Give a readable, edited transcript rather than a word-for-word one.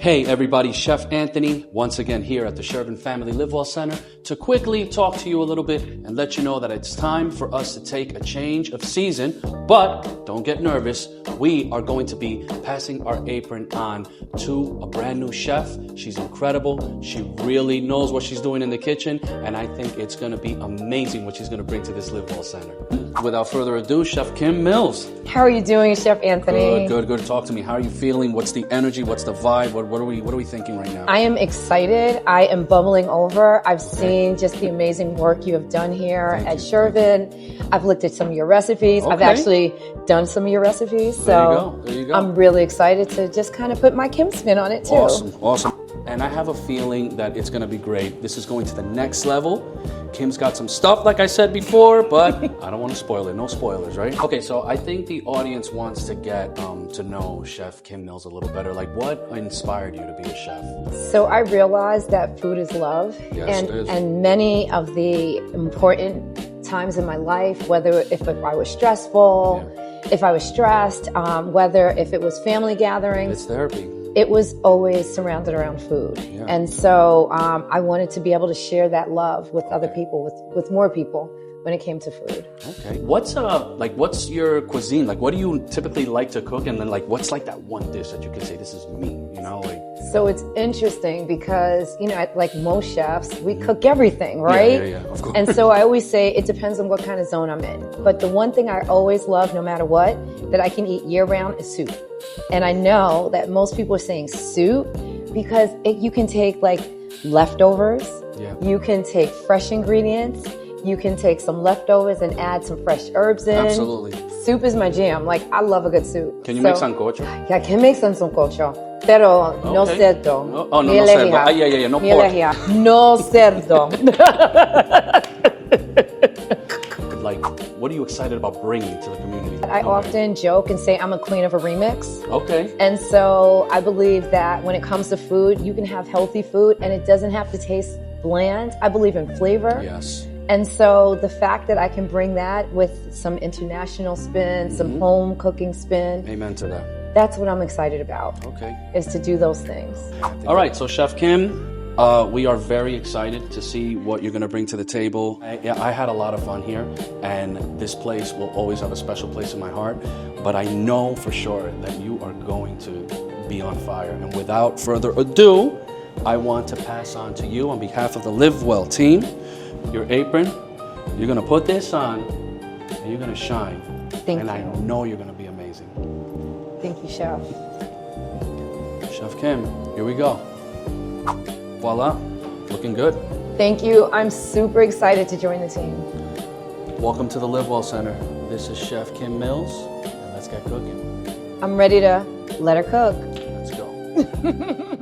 Hey everybody, Chef Anthony, once again here at the Shervin Family Live Well Center to quickly talk to you a little bit and let you know that it's time for us to take a change of season, but don't get nervous. We are going to be passing our apron on to a brand new chef. She's incredible. She really knows what she's doing in the kitchen, and I think it's going to be amazing what she's going to bring to this Live Well Center. Without further ado, Chef Kim Mills. How are you doing, Chef Anthony? Good. Talk to me. How are you feeling? What's the energy? What's the vibe? What are we thinking right now? I am excited. I am bubbling over. I've seen just the amazing work you have done here at Shervin. I've looked at some of your recipes. Okay. I've actually done some of your recipes. So there you go. I'm really excited to just kind of put my Kim spin on it too. Awesome. And I have a feeling that it's going to be great. This is going to the next level. Kim's got some stuff, like I said before, but I don't want to spoil it. No spoilers, right? Okay, so I think the audience wants to get to know Chef Kim Mills a little better. Like, what inspired you to be a chef? So I realized that food is love. Yes, it is. And many of the important times in my life, whether if I was stressful, if I was stressed, whether if it was family gatherings. It's therapy. It was always surrounded around food. Yeah. And so I wanted to be able to share that love with other people, with more people when it came to food. Okay. What's your cuisine? Like, what do you typically like to cook? And then what's that one dish that you can say, this is me, So it's interesting because, like most chefs, we cook everything, right? Yeah, of course. And so I always say it depends on what kind of zone I'm in. But the one thing I always love, no matter what, that I can eat year round is soup. And I know that most people are saying soup because you can take leftovers, you can take fresh ingredients, you can take some leftovers and add some fresh herbs in. Absolutely. Soup is my jam. I love a good soup. Can you make sancocho? Yeah, I can make some sancocho. Pero no cerdo. No cerdo. Yeah, no pork. No cerdo. What are you excited about bringing to the community? I often joke and say I'm a queen of a remix. Okay. And so I believe that when it comes to food, you can have healthy food and it doesn't have to taste bland. I believe in flavor. Yes. And so the fact that I can bring that with some international spin, some home cooking spin. Amen to that. That's what I'm excited about. Okay. Is to do those things. All right, so Chef Kim, we are very excited to see what you're going to bring to the table. I had a lot of fun here, and this place will always have a special place in my heart. But I know for sure that you are going to be on fire. And without further ado, I want to pass on to you on behalf of the Live Well team, your apron. You're going to put this on, and you're going to shine. Thank you. And I know you're going to be amazing. Thank you, Chef. Chef Kim, here we go. Voila, looking good. Thank you. I'm super excited to join the team. Welcome to the Live Well Center. This is Chef Kim Mills, and let's get cooking. I'm ready to let her cook. Let's go.